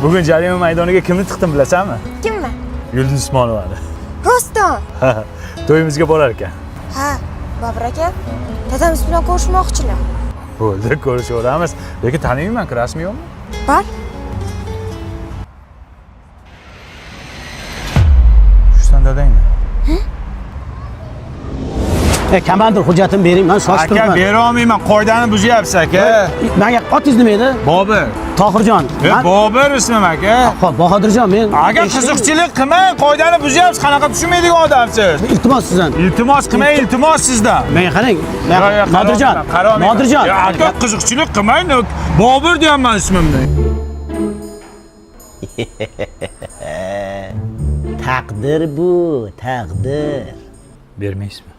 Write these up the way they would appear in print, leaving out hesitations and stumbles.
Bugun jarima maydoniga kimni tiqdim bilasanmi? Kimmi? Yulduz Usmonovani. Rostdan. To'yimizga borar ekan. Ha, Bobur aka, dadamiz bilan ko'rishmoqchilar. Bo'ldi, ko'rishaveramiz. Lekin taniyman-ku, rasmi yo'qmi? Bor. Shusan dadangmi? Komandir hujjatini bering, men soch Aka, turibman. bera olmayman, qoidani buzyapsiz aka. Menga otingiz nima edi? Bobur. Tohirjon. Bobur ismim aka. Xo'p, Bahodirjon, men Aka, qiziqchilik qilmang, qoidani buzyapsiz, qanaqa tushunmaydigan odamsiz. iltimos sizdan. Iltimos qilmang, iltimos sizdan. Menga qarang. Nodirjon. Aka, qiziqchilik qilmang, Bobur deyapman ismimni. Taqdir bu, taqdir. Bermaysizmi?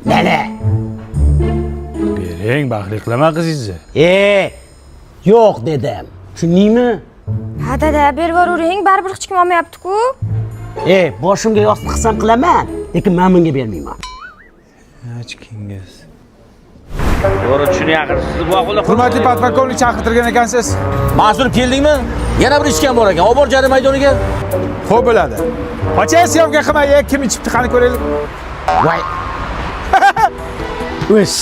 Nana? Bering, baxtli qilaman qizingizni. Yo'q dedim. Tushundingmi? Ha dada, berib yuravering, baribir hech kim olmayapti-ku. Boshimga yostiq qilsam qilaman, lekin men bunga bermayman. Achikingiz. To'g'ri tushunyapsiz bu ahvolda. Hurmatli podполковник chaqirtirgan ekansiz. Mas'ul keldingmi? Yana bir ishkam bor ekan. Olib bor jarima maydoniga. Xo'p bo'ladi. Qo'chang syomka qilmay, kim ichibdi qani ko'raylik. Voy.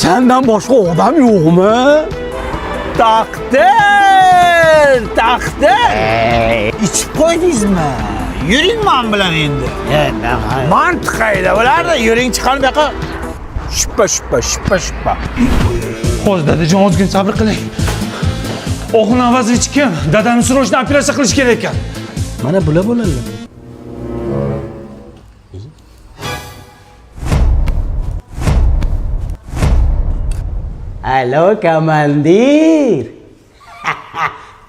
Sendan boshqa odam yo'qmi? Taqdir! Ichib qo'ydingizmi? Yuring men bilan endi. Mantiq qayda bo'lardi? Yuring chiqalib yoqa. Shuppa. Hozir dadajon ozgina sabr qiling. Oxun avazovich kim? Dadamni srojni operatsiya qilish kerak ekan. Mana bular bo'ladi. Alo komandir.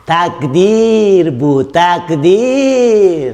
Takdir bu, takdir.